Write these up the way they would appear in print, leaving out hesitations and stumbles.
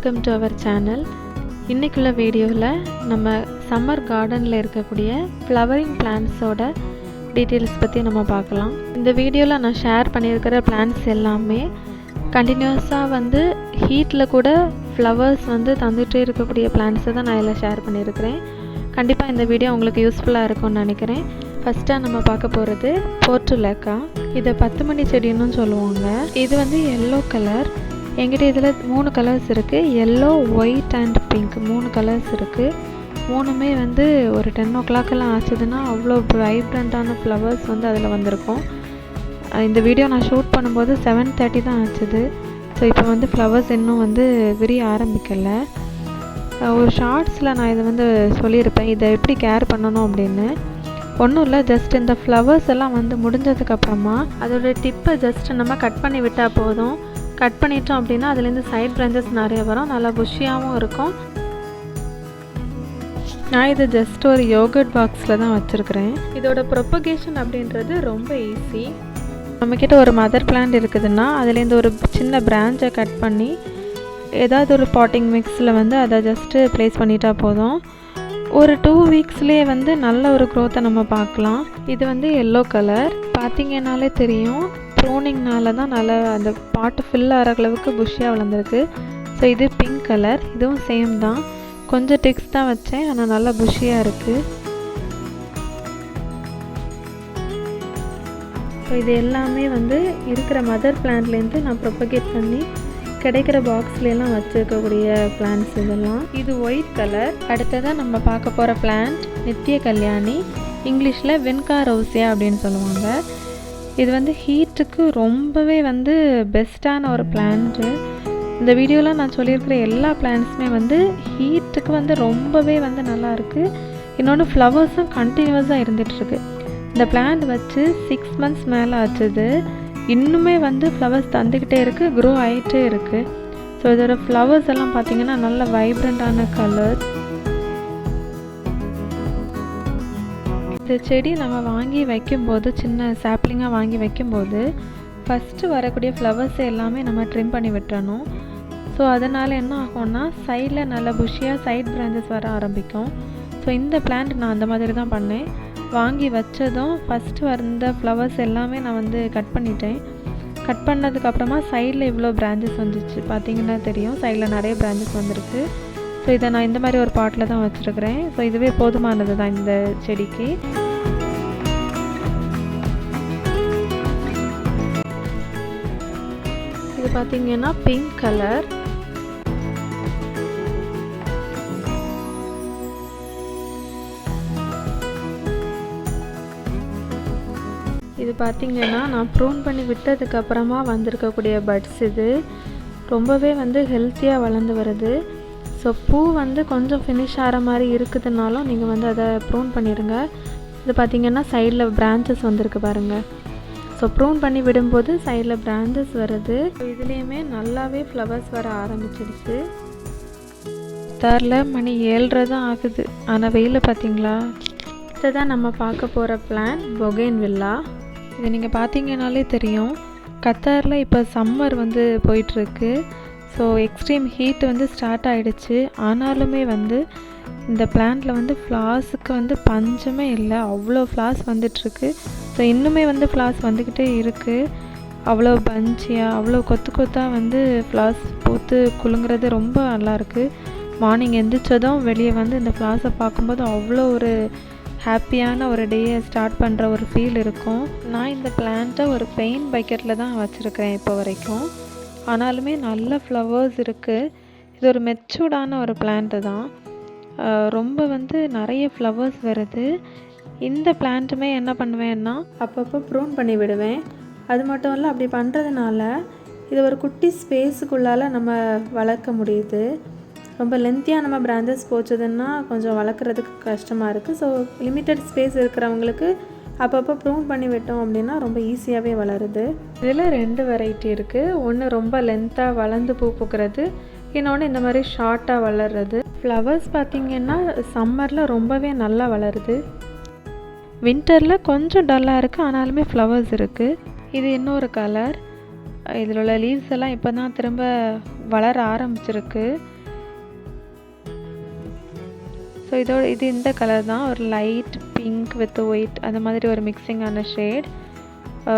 Welcome to our channel. இன்றைக்குள்ள வீடியோவில் நம்ம சம்மர் கார்டனில் இருக்கக்கூடிய ஃப்ளவரிங் பிளான்ட்ஸோட டீட்டெயில்ஸ் பற்றி நம்ம பார்க்கலாம். இந்த வீடியோவில் நான் ஷேர் பண்ணியிருக்கிற பிளான்ட்ஸ் எல்லாமே கண்டினியூஸாக வந்து ஹீட்டில் கூட ஃப்ளவர்ஸ் வந்து தந்துகிட்டே இருக்கக்கூடிய பிளான்ட்ஸை தான் நான் இதில் ஷேர் பண்ணியிருக்கிறேன். கண்டிப்பாக இந்த வீடியோ உங்களுக்கு யூஸ்ஃபுல்லாக இருக்கும்னு நினைக்கிறேன். ஃபஸ்ட்டாக நம்ம பார்க்க போகிறது போர்ட்டுலேக்கா. இதை 10 மணி செடின்னு சொல்லுவாங்க. இது வந்து எல்லோ கலர். என்கிட்ட இதில் 3 கலர்ஸ் இருக்குது. Yellow, white and pink 3 colours இருக்குது. மூணுமே வந்து ஒரு 10 o'clock ஆச்சுதுன்னா அவ்வளோ வைப்ரண்ட்டான ஃப்ளவர்ஸ் வந்து அதில் வந்திருக்கும். இந்த வீடியோ நான் ஷூட் பண்ணும்போது 7:30 தான் ஆச்சுது. ஸோ இப்போ வந்து ஃப்ளவர்ஸ் இன்னும் வந்து விரிய ஆரம்பிக்கலை. ஒரு ஷார்ட்ஸில் நான் இதை வந்து சொல்லியிருப்பேன் இதை எப்படி கேர் பண்ணணும் அப்படின்னு. ஒன்றும் இல்லை, ஜஸ்ட் இந்த ஃப்ளவர்ஸ் எல்லாம் வந்து முடிஞ்சதுக்கப்புறமா அதோட டிப்பை ஜஸ்ட் நம்ம கட் பண்ணி விட்டால் போதும். கட் பண்ணிட்டோம் அப்படின்னா அதுலேருந்து சைட் பிரான்ச்சஸ் நிறைய வரும், நல்லா புஷ்ஷியாகவும் இருக்கும். நான் இது ஜஸ்ட் ஒரு யோகர்ட் பாக்ஸில் தான் வச்சுருக்கிறேன். இதோட ப்ரொபகேஷன் அப்படின்றது ரொம்ப ஈஸி. நம்மக்கிட்ட ஒரு மதர் பிளான்ட் இருக்குதுன்னா அதுலேருந்து ஒரு சின்ன பிரான்ச்சை கட் பண்ணி ஏதாவது ஒரு பாட்டிங் மிக்ஸில் வந்து அதை ஜஸ்ட்டு ப்ளேஸ் பண்ணிட்டா போதும். ஒரு 2 weeksலேயே வந்து நல்ல ஒரு க்ரோத்தை நம்ம பார்க்கலாம். இது வந்து எல்லோ கலர். பார்த்திங்கனாலே தெரியும், ப்ரூனிங்னால தான் நல்லா அந்த பாட்டு ஃபில் ஆகிற அளவுக்கு புஷ்ஷியாக வளர்ந்துருக்கு. ஸோ இது பிங்க் கலர். இதுவும் சேம் தான், கொஞ்சம் டிக்ஸ் தான் வச்சேன், ஆனால் நல்லா புஷ்ஷியாக இருக்குது. ஸோ இது எல்லாமே வந்து இருக்கிற மதர் பிளான்ட்லேருந்து நான் ப்ரொபகேட் பண்ணி கிடைக்கிற பாக்ஸ்லாம் வச்சுருக்கக்கூடிய பிளான்ட்ஸ் இதெல்லாம். இது ஒயிட் கலர். அடுத்ததாக நம்ம பார்க்க போகிற பிளான்ட் நித்திய கல்யாணி, இங்கிலீஷில் வின்கா ரோசியா அப்படின்னு சொல்லுவாங்க. இது வந்து ஹீட்டுக்கு ரொம்பவே வந்து பெஸ்ட்டான ஒரு பிளான்ட்டு. இந்த வீடியோவில் நான் சொல்லியிருக்கிற எல்லா பிளான்ட்ஸுமே வந்து ஹீட்டுக்கு வந்து ரொம்பவே வந்து நல்லாயிருக்கு. இன்னொன்று ஃப்ளவர்ஸும் கண்டினியூஸாக இருந்துகிட்ருக்கு. இந்த பிளான்ட் வச்சு 6 months மேலே ஆச்சுது. இன்னுமே வந்து ஃப்ளவர்ஸ் தந்துக்கிட்டே இருக்குது, க்ரோ ஆகிட்டே இருக்குது. ஸோ இதோட ஃப்ளவர்ஸ் எல்லாம் பார்த்திங்கன்னா நல்ல வைப்ரண்ட்டான கலர். இந்த செடி நம்ம வாங்கி வைக்கும்போது, சின்ன சாப்ளிங்காக வாங்கி வைக்கும்போது ஃபஸ்ட்டு வரக்கூடிய ஃப்ளவர்ஸ் எல்லாமே நம்ம ட்ரிம் பண்ணி விட்டுறணும். ஸோ அதனால் என்ன ஆகும்னா சைடில் நல்ல புஷ்ஷியாக சைட் பிரான்ச்சஸ் வர ஆரம்பிக்கும். ஸோ இந்த பிளான்ட் நான் அந்த மாதிரி தான் பண்ணேன். வாங்கி வச்சதும் ஃபஸ்ட்டு வந்த ஃப்ளவர்ஸ் எல்லாமே நான் வந்து கட் பண்ணிட்டேன். கட் பண்ணதுக்கப்புறமா சைடில் இவ்வளோ பிரான்ச்சஸ் வந்துச்சு, பார்த்திங்கன்னா தெரியும், சைடில் நிறைய பிரான்ச்சஸ் வந்திருக்கு. ஸோ இதை நான் இந்த மாதிரி ஒரு பாட்டில் தான் வச்சுருக்கிறேன். ஸோ இதுவே போதுமானது தான் இந்த செடிக்கு. இது பார்த்திங்கன்னா பிங்க் கலர். இது பார்த்திங்கன்னா நான் ப்ரூன் பண்ணி விட்டதுக்கப்புறமா வந்திருக்கக்கூடிய பட்ஸ். இது ரொம்பவே வந்து ஹெல்த்தியாக வளர்ந்து வருது. ஸோ பூ வந்து கொஞ்சம் ஃபினிஷ் ஆகிற மாதிரி இருக்குதுனாலும் நீங்கள் வந்து அதை ப்ரூன் பண்ணிடுங்க. இது பார்த்திங்கன்னா சைடில் பிரான்ச்சஸ் வந்திருக்கு பாருங்கள். ஸோ ப்ரூன் பண்ணி விடும்போது சைடில் பிரான்ச்சஸ் வருது. இதுலேயுமே நல்லாவே ஃப்ளவர்ஸ் வர ஆரம்பிச்சிடுச்சு. மணி 7:30 தான் ஆகுது, ஆனால் வெயில் பார்த்திங்களா. இதுதான் நம்ம பார்க்க போகிற பிளான்ட் பொகேன்வில்லா. இது நீங்கள் பார்த்தீங்கன்னாலே தெரியும், கத்தாரில் இப்போ சம்மர் வந்து போயிட்டுருக்கு. ஸோ எக்ஸ்ட்ரீம் ஹீட் வந்து ஸ்டார்ட் ஆகிடுச்சு. ஆனாலுமே வந்து இந்த பிளான்ட்டில் வந்து ஃப்ளார்ஸுக்கு வந்து பஞ்சமே இல்லை, அவ்வளோ ஃப்ளார்ஸ் வந்துட்டுருக்கு. ஸோ இன்னுமே வந்து ஃப்ளார்ஸ் வந்துக்கிட்டே இருக்குது. அவ்வளோ பஞ்சியாக, அவ்வளோ கொத்து கொத்தாக வந்து ஃப்ளார்ஸ் பூத்து குலுங்குறது ரொம்ப நல்லாயிருக்கு. மார்னிங் எந்திரிச்சதும் வெளியே வந்து இந்த ஃப்ளார்ஸை பார்க்கும்போது அவ்வளோ ஒரு ஹாப்பியான ஒரு டேயை ஸ்டார்ட் பண்ணுற ஒரு ஃபீல் இருக்கும். நான் இந்த பிளான்ட்டை ஒரு பெயிண்ட் பக்கெட்டில் தான் வச்சுருக்கிறேன் இப்போ வரைக்கும். ஆனாலுமே நல்ல ஃப்ளவர்ஸ் இருக்குது. இது ஒரு மெச்சூர்டான ஒரு பிளான்ட்டு தான். ரொம்ப வந்து நிறைய ஃப்ளவர்ஸ் வருது. இந்த பிளான்ட்டுமே என்ன பண்ணுவேன்னா அப்பப்போ ப்ரூன் பண்ணி விடுவேன். அது மட்டும் இல்லை, அப்படி பண்ணுறதுனால இது ஒரு குட்டி ஸ்பேஸுக்குள்ளால் நம்ம வளர்க்க முடியுது. ரொம்ப லென்த்தியாக நம்ம பிரான்ச்சஸ் போச்சதுன்னா கொஞ்சம் வளர்க்குறதுக்கு கஷ்டமாக இருக்குது. ஸோ லிமிட்டட் ஸ்பேஸ் இருக்கிறவங்களுக்கு அப்பப்போ ப்ரூன் பண்ணி விட்டோம் அப்படின்னா ரொம்ப ஈஸியாகவே வளருது. இதில் 2 வெரைட்டி இருக்குது. ஒன்று ரொம்ப லென்த்தாக வளர்ந்து பூ பூக்கிறது, இன்னொன்று இந்த மாதிரி ஷார்ட்டாக வளர்றது. ஃப்ளவர்ஸ் பார்த்திங்கன்னா சம்மரில் ரொம்பவே நல்லா வளருது. வின்டரில் கொஞ்சம் டல்லாக இருக்குது, ஆனாலுமே ஃப்ளவர்ஸ் இருக்குது. இது இன்னொரு கலர். இதில் உள்ள லீவ்ஸ் எல்லாம் இப்போ தான் திரும்ப வளர ஆரம்பிச்சிருக்கு. இது இந்த கலர் தான், ஒரு லைட் பிங்க் வித் ஒயிட் அந்த மாதிரி ஒரு மிக்சிங்கான ஷேட்.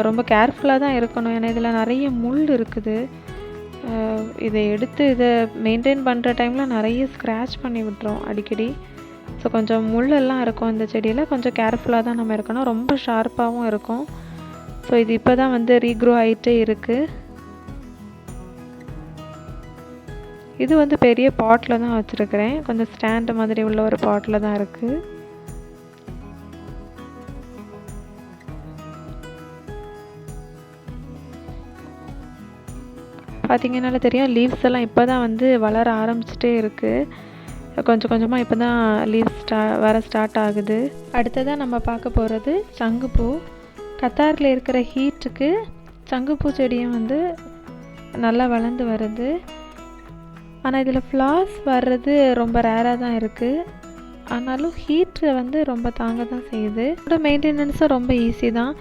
ரொம்ப கேர்ஃபுல்லாக தான் இருக்கணும், ஏன்னா இதில் நிறைய முள் இருக்குது. இதை எடுத்து இதை மெயின்டைன் பண்ணுற டைமில் நிறைய ஸ்க்ராட்ச் பண்ணி விட்டுரும் அடிக்கடி. ஸோ கொஞ்சம் முள்ளெல்லாம் இருக்கும் இந்த செடியில், கொஞ்சம் கேர்ஃபுல்லாக தான் நம்ம இருக்கணும். ரொம்ப ஷார்ப்பாகவும் இருக்கும். ஸோ இது இப்போ தான் வந்து ரீக்ரோ ஆகிட்டே இருக்குது. இது வந்து பெரிய பாட்டில் தான் வச்சுருக்கிறேன், கொஞ்சம் ஸ்டாண்டு மாதிரி உள்ள ஒரு பாட்டில் தான் இருக்குது. பார்த்திங்கனால தெரியும், லீவ்ஸ் எல்லாம் இப்போ தான் வந்து வளர ஆரம்பிச்சிட்டே இருக்குது. கொஞ்சம் கொஞ்சமாக இப்போ தான் லீவ்ஸ் வர ஸ்டார்ட் ஆகுது. அடுத்ததாக நம்ம பார்க்க போகிறது சங்குப்பூ. கத்தாரில் இருக்கிற ஹீட்டுக்கு சங்குப்பூ செடியும் வந்து நல்லா வளர்ந்து வருது. ஆனால் இதில் ஃப்ளார்ஸ் வர்றது ரொம்ப ரேராக தான் இருக்குது. ஆனாலும் ஹீட்டு வந்து ரொம்ப தாங்க தான் செய்யுது. இதோட மெயின்டெனன்ஸும் ரொம்ப ஈஸி தான்.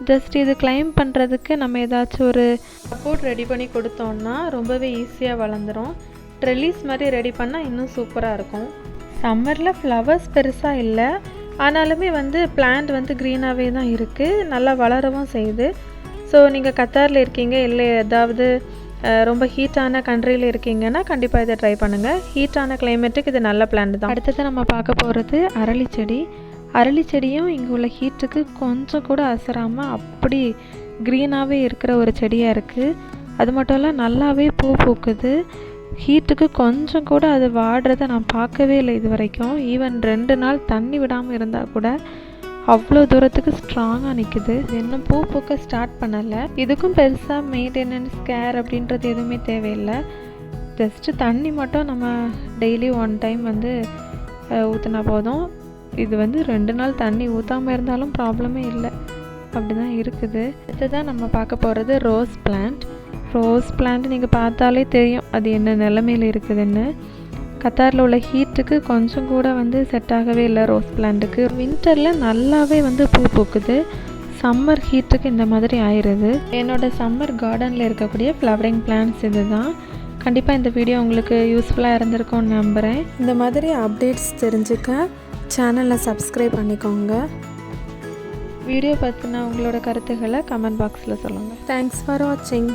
ஜஸ்ட் இது கிளைம் பண்ணுறதுக்கு நம்ம ஏதாச்சும் ஒரு சப்போர்ட் ரெடி பண்ணி கொடுத்தோம்னா ரொம்பவே ஈஸியாக வளர்ந்துடும். ட்ரெல்லிஸ் மாதிரி ரெடி பண்ணால் இன்னும் சூப்பராக இருக்கும். சம்மரில் ஃப்ளவர்ஸ் பெருசாக இல்லை, ஆனாலுமே வந்து பிளான்ட் வந்து க்ரீனாகவே தான் இருக்குது, நல்லா வளரவும் செய்யுது. ஸோ நீங்கள் கத்தாரில் இருக்கீங்க, இல்லை ஏதாவது ரொம்ப ஹீட்டான கண்ட்ரியில் இருக்கீங்கன்னா கண்டிப்பாக இதை ட்ரை பண்ணுங்கள். ஹீட்டான கிளைமேட்டுக்கு இது நல்ல பிளான்ட் தான். அடுத்தது நம்ம பார்க்க போகிறது அரளி செடி. அரளி செடியும் இங்கே உள்ள ஹீட்டுக்கு கொஞ்சம் கூட அசராமல் அப்படி க்ரீனாகவே இருக்கிற ஒரு செடியாக இருக்குது. அது மட்டும் இல்லை, நல்லாவே பூ பூக்குது. ஹீட்டுக்கு கொஞ்சம் கூட அது வாடுறதை நான் பார்க்கவே இல்லை இது வரைக்கும். ஈவன் 2 நாள் தண்ணி விடாமல் இருந்தால் கூட அவ்வளோ தூரத்துக்கு ஸ்ட்ராங்காக நிற்குது. இன்னும் பூ பூக்க ஸ்டார்ட் பண்ணலை. இதுக்கும் பெருசாக மெயின்டெனன்ஸ் கேர் அப்படின்றது எதுவுமே தேவையில்லை. ஜஸ்ட்டு தண்ணி மட்டும் நம்ம டெய்லி 1 டைம் வந்து ஊற்றினா போதும். இது வந்து 2 நாள் தண்ணி ஊற்றாமல் இருந்தாலும் ப்ராப்ளமே இல்லை, அப்படி தான் இருக்குது. அடுத்ததான் நம்ம பார்க்க போகிறது ரோஸ் பிளான்ட். ரோஸ் பிளான்ட் நீங்கள் பார்த்தாலே தெரியும் அது என்ன நிலைமையில் இருக்குதுன்னு. கத்தாரில் உள்ள ஹீட்டுக்கு கொஞ்சம் கூட வந்து செட் ஆகவே இல்லை ரோஸ் பிளான்ட்டுக்கு. வின்டரில் நல்லாவே வந்து பூ பூக்குது, சம்மர் ஹீட்டுக்கு இந்த மாதிரி ஆயிடுது. என்னோடய சம்மர் கார்டனில் இருக்கக்கூடிய ஃப்ளவரிங் பிளான்ட்ஸ் இது தான். கண்டிப்பாக இந்த வீடியோ உங்களுக்கு யூஸ்ஃபுல்லாக இருந்திருக்கும்னு நம்புகிறேன். இந்த மாதிரி அப்டேட்ஸ் தெரிஞ்சுக்க சேனலை சப்ஸ்கிரைப் பண்ணிக்கோங்க. வீடியோ பற்றின உங்களோட கருத்துக்களை கமெண்ட் பாக்ஸில் சொல்லுங்கள். தேங்க்ஸ் ஃபார் வாட்சிங்.